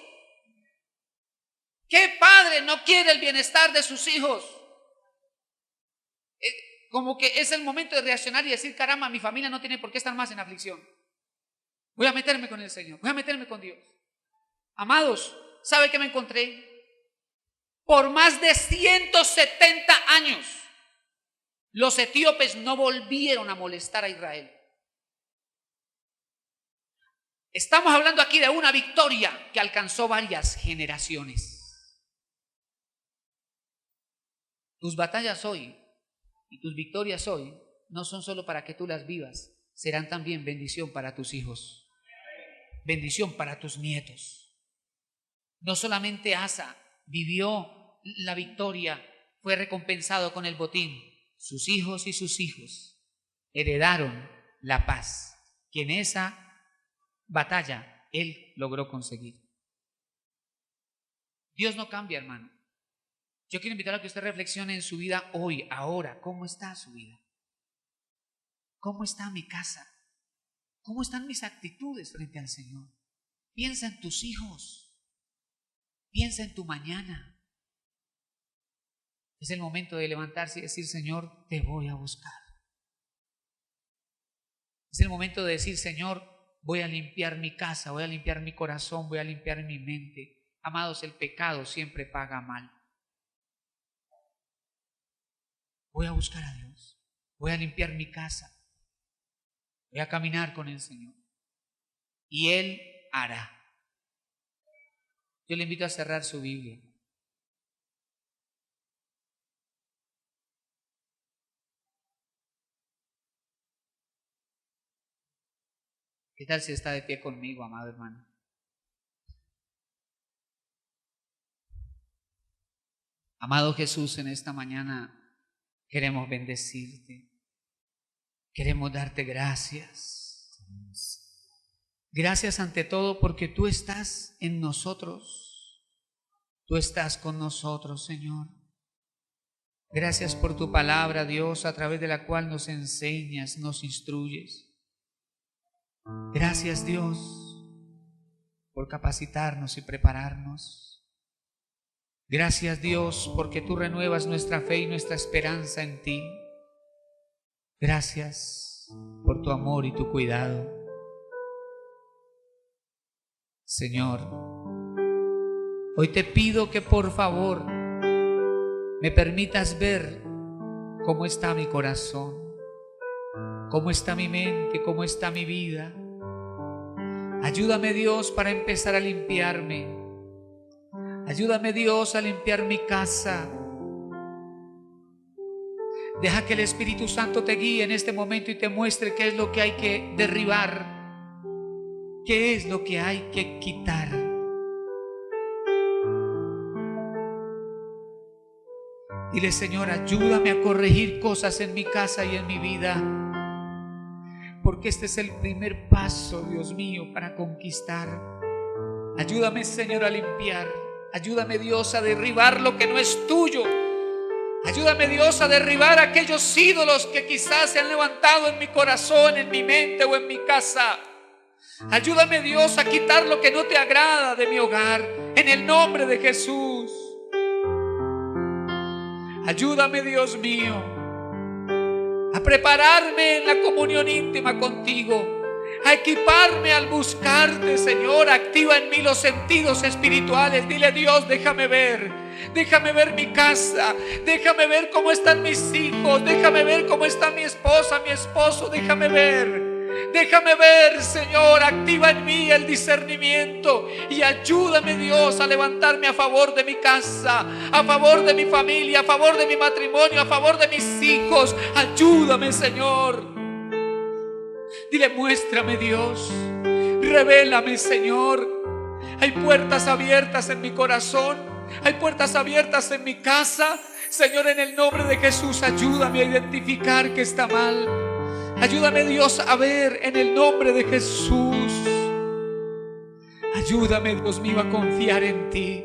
¿Qué padre no quiere el bienestar de sus hijos? Como que es el momento de reaccionar y decir: caramba, mi familia no tiene por qué estar más en aflicción. Voy a meterme con el Señor, voy a meterme con Dios. Amados, ¿sabe qué me encontré? Por más de 170 años, los etíopes no volvieron a molestar a Israel. Estamos hablando aquí de una victoria que alcanzó varias generaciones. Tus batallas hoy y tus victorias hoy no son solo para que tú las vivas, serán también bendición para tus hijos, bendición para tus nietos. No solamente Asa vivió la victoria, fue recompensado con el botín, sus hijos y sus hijos heredaron la paz que en esa batalla él logró conseguir. Dios no cambia, hermano. Yo quiero invitar a que usted reflexione en su vida hoy, ahora. ¿Cómo está su vida? ¿Cómo está mi casa? ¿Cómo están mis actitudes frente al Señor? Piensa en tus hijos. Piensa en tu mañana. Es el momento de levantarse y decir: Señor, te voy a buscar. Es el momento de decir: Señor, voy a limpiar mi casa, voy a limpiar mi corazón, voy a limpiar mi mente. Amados, el pecado siempre paga mal. Voy a buscar a Dios, voy a limpiar mi casa, voy a caminar con el Señor y Él hará. Yo le invito a cerrar su Biblia. ¿Qué tal si está de pie conmigo, amado hermano? Amado Jesús, en esta mañana queremos bendecirte. Queremos darte gracias. Gracias ante todo porque tú estás en nosotros. Tú estás con nosotros, Señor. Gracias por tu palabra, Dios, a través de la cual nos enseñas, nos instruyes. Gracias, Dios, por capacitarnos y prepararnos. Gracias, Dios, porque tú renuevas nuestra fe y nuestra esperanza en ti. Gracias por tu amor y tu cuidado. Señor, hoy te pido que por favor me permitas ver cómo está mi corazón, cómo está mi mente, cómo está mi vida. Ayúdame, Dios, para empezar a limpiarme. Ayúdame, Dios, a limpiar mi casa. Deja que el Espíritu Santo te guíe en este momento y te muestre qué es lo que hay que derribar, qué es lo que hay que quitar. Dile: Señor, ayúdame a corregir cosas en mi casa y en mi vida, porque este es el primer paso, Dios mío, para conquistar. Ayúdame, Señor, a limpiar. Ayúdame, Dios, a derribar lo que no es tuyo. Ayúdame, Dios, a derribar aquellos ídolos que quizás se han levantado en mi corazón, en mi mente o en mi casa. Ayúdame, Dios, a quitar lo que no te agrada de mi hogar, en el nombre de Jesús. Ayúdame, Dios mío, a prepararme en la comunión íntima contigo, a equiparme al buscarte, Señor. Activa en mí los sentidos espirituales. Dile: Dios, déjame ver mi casa, déjame ver cómo están mis hijos, déjame ver cómo está mi esposa, mi esposo, déjame ver. Déjame ver, Señor, activa en mí el discernimiento y ayúdame, Dios, a levantarme a favor de mi casa, a favor de mi familia, a favor de mi matrimonio, a favor de mis hijos. Ayúdame, Señor. Dile, muéstrame, Dios, revélame, Señor. Hay puertas abiertas en mi corazón, hay puertas abiertas en mi casa. Señor, en el nombre de Jesús, ayúdame a identificar que está mal. Ayúdame, Dios, a ver en el nombre de Jesús. Ayúdame, Dios mío, a confiar en ti.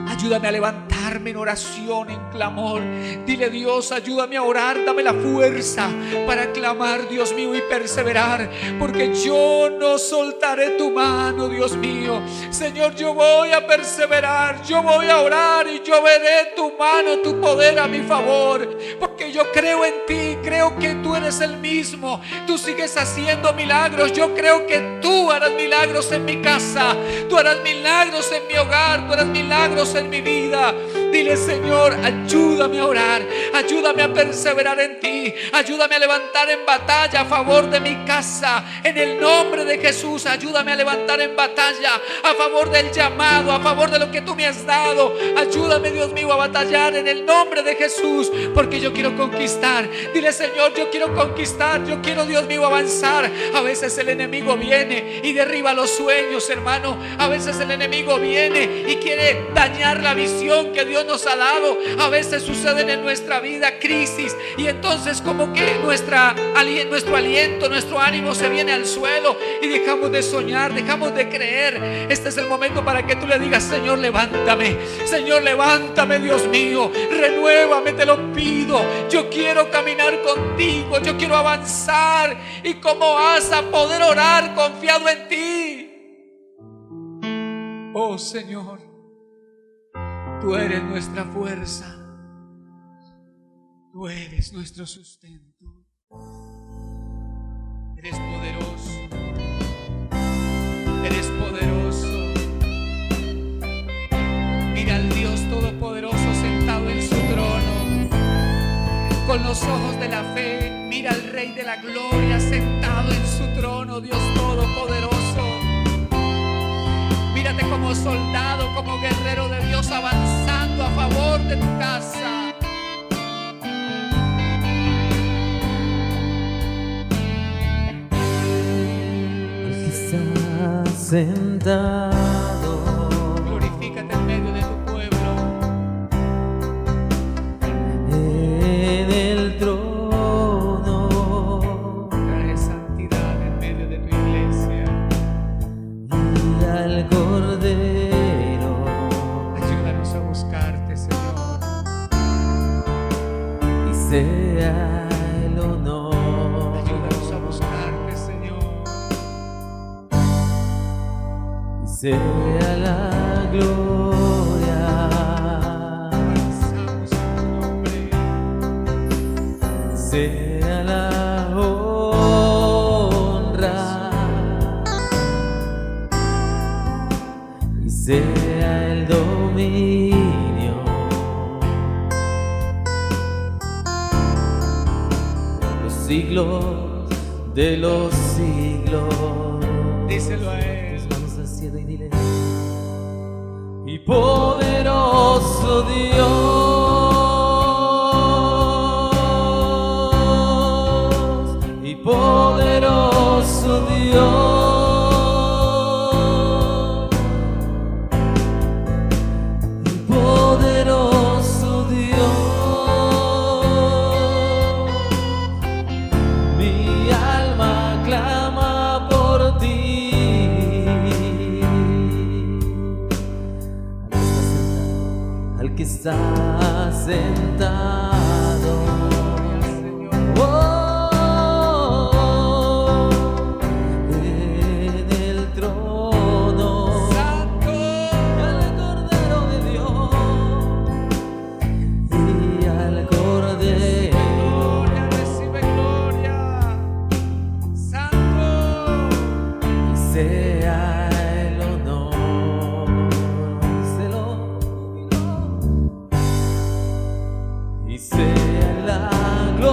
Ayúdame a levantarme en oración, en clamor. Dile, Dios, ayúdame a orar. Dame la fuerza para clamar, Dios mío, y perseverar. Porque yo no soltaré tu mano, Dios mío. Señor, yo voy a perseverar. Yo voy a orar y yo veré tu mano, tu poder a mi favor. Porque yo creo en ti. Creo que tú eres el mismo. Tú sigues haciendo milagros. Yo creo que tú harás milagros en mi casa. Tú harás milagros en mi hogar. Tú harás milagros en mi vida. Dile, Señor, ayúdame a orar, ayúdame a perseverar en ti, ayúdame a levantar en batalla a favor de mi casa, en el nombre de Jesús. Ayúdame a levantar en batalla a favor del llamado, a favor de lo que tú me has dado. Ayúdame, Dios mío, a batallar en el nombre de Jesús, porque yo quiero conquistar. Dile, Señor, yo quiero conquistar, yo quiero, Dios mío, avanzar. A veces el enemigo viene y derriba los sueños, hermano. A veces el enemigo viene y quiere dañar la visión que Dios nos ha dado. A veces suceden en nuestra vida crisis y entonces como que nuestro aliento, nuestro ánimo se viene al suelo y dejamos de soñar, dejamos de creer. Este es el momento para que tú le digas, Señor, levántame, Señor, levántame, Dios mío, renuévame, te lo pido. Yo quiero caminar contigo, yo quiero avanzar y como Asa poder orar confiado en ti. Oh, Señor, tú eres nuestra fuerza, tú eres nuestro sustento, eres poderoso, eres poderoso. Mira al Dios Todopoderoso sentado en su trono, con los ojos de la fe. Mira al Rey de la Gloria sentado en su trono, Dios Todopoderoso. Mírate como soldado, como guerrero de Dios, avanzando a favor de tu casa. Está sentado. Glorifícate en medio de tu pueblo. En el trono. Trae santidad en medio de tu iglesia. Y al Cordero. Ayúdanos a buscarte, Señor. Y sea el honor. Ayúdanos a buscarte, Señor. Y sea la gloria. Avanzamos en tu nombre. Sea la honra. Y sea el dominio por los siglos de los siglos. Díselo a Él. Vamos al cielo y dile: y poderoso Dios, y poderoso Dios, y poderoso Dios, mi alma clama por ti. Al que está sentado, oh, en el trono, Santo. al Cordero de Dios y al Cordero. Gloria, recibe gloria. Santo. Y sea el honor, y sea la gloria.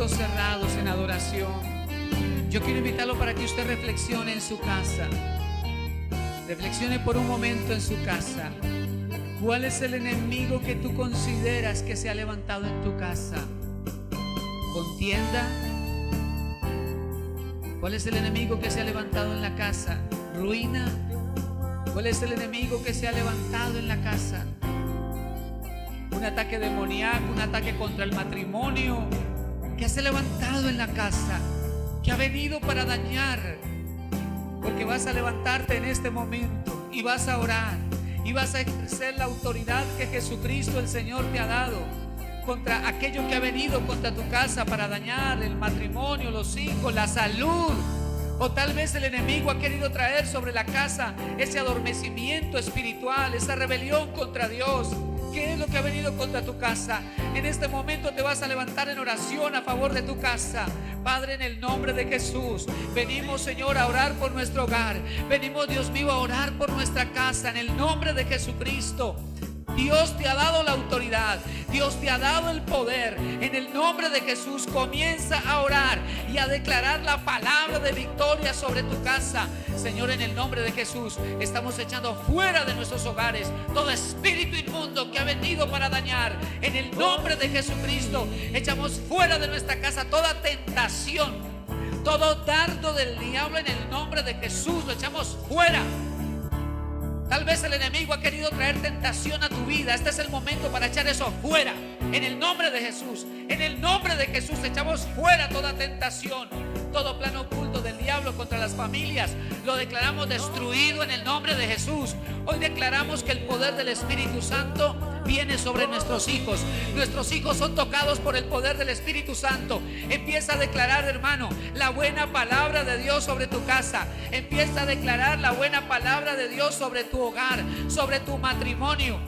ojos cerrados en adoración, yo quiero invitarlo para que usted reflexione en su casa. Reflexione por un momento en su casa. ¿Cuál es el enemigo que tú consideras que se ha levantado en tu casa? ¿Contienda? ¿Cuál es el enemigo que se ha levantado en la casa? ¿Ruina? ¿Cuál es el enemigo que se ha levantado en la casa? Un ataque demoníaco, un ataque contra el matrimonio, que se ha levantado en la casa, que ha venido para dañar. Porque vas a levantarte en este momento y vas a orar y vas a ejercer la autoridad que Jesucristo el Señor te ha dado contra aquello que ha venido contra tu casa para dañar el matrimonio, los hijos, la salud. O tal vez el enemigo ha querido traer sobre la casa ese adormecimiento espiritual, esa rebelión contra Dios. ¿Qué es lo que ha venido contra tu casa? En este momento te vas a levantar en oración a favor de tu casa. Padre, en el nombre de Jesús, venimos, Señor, a orar por nuestro hogar. Venimos, Dios mío, a orar por nuestra casa en el nombre de Jesucristo. Dios te ha dado la autoridad, Dios te ha dado el poder. En el nombre de Jesús comienza a orar y a declarar la palabra de victoria sobre tu casa. Señor, en el nombre de Jesús estamos echando fuera de nuestros hogares todo espíritu inmundo que ha venido para dañar. En el nombre de Jesucristo echamos fuera de nuestra casa toda tentación, todo dardo del diablo. En el nombre de Jesús lo echamos fuera. Tal vez el enemigo ha querido traer tentación a tu vida. Este es el momento para echar eso fuera. En el nombre de Jesús, en el nombre de Jesús echamos fuera toda tentación, todo plano oculto del diablo contra las familias. Lo declaramos destruido en el nombre de Jesús. Hoy declaramos que el poder del Espíritu Santo viene sobre nuestros hijos. Nuestros hijos son tocados por el poder del Espíritu Santo. Empieza a declarar, hermano, la buena palabra de Dios sobre tu casa. Empieza a declarar la buena palabra de Dios sobre tu hogar, sobre tu matrimonio.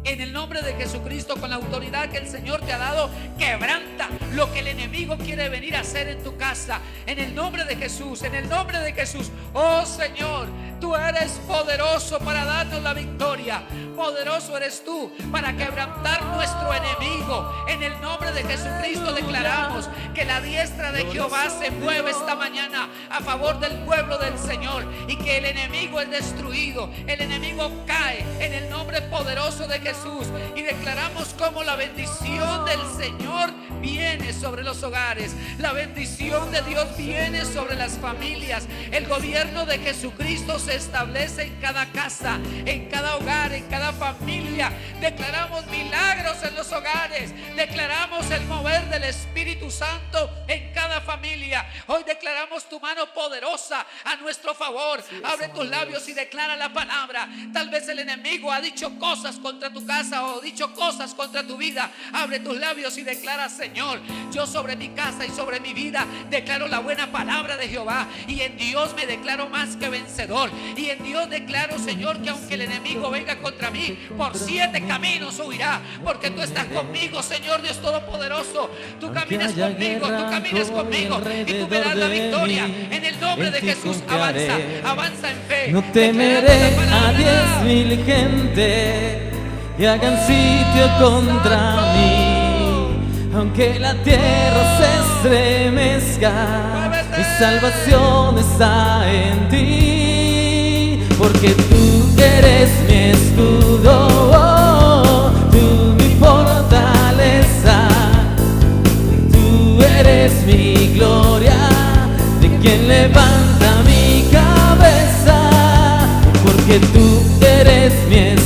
En el nombre de Jesucristo, con la autoridad que el Señor te ha dado, quebranta lo que el enemigo quiere venir a hacer en tu casa. En el nombre de Jesús, en el nombre de Jesús. Oh Señor, tú eres poderoso para darnos la victoria. Poderoso eres tú para quebrantar nuestro enemigo. En el nombre de Jesucristo declaramos que la diestra de Jehová se mueve esta mañana a favor del pueblo del Señor, y que el enemigo es destruido, el enemigo cae en el nombre poderoso de Jesús. Y declaramos como la bendición del Señor viene sobre los hogares, la bendición de Dios viene sobre las familias. El gobierno de Jesucristo se establece en cada casa, en cada hogar, en cada familia. Declaramos milagros en los hogares, declaramos el mover del Espíritu Santo en cada familia. Hoy declaramos tu mano poderosa a nuestro favor. Abre tus labios y declara la palabra. Tal vez el enemigo ha dicho cosas contra tu casa o dicho cosas contra tu vida. Abre tus labios y declara: Señor, yo sobre mi casa y sobre mi vida declaro la buena palabra de Jehová, y en Dios me declaro más que vencedor. Y en Dios declaro, Señor, que aunque el enemigo venga contra mí, por 7 caminos huirá, porque tú estás conmigo, Señor Dios Todopoderoso. Tú caminas conmigo, tú caminas conmigo, y tú me das la victoria. En el nombre de Jesús, avanza, avanza en fe. No temeré a 10,000 gente que hagan sitio contra mí, aunque la tierra se estremezca, mi salvación está en ti, porque tú eres mi escudo, oh, tú mi fortaleza, tú eres mi gloria, de quien levanta mi cabeza, porque tú eres mi escudo.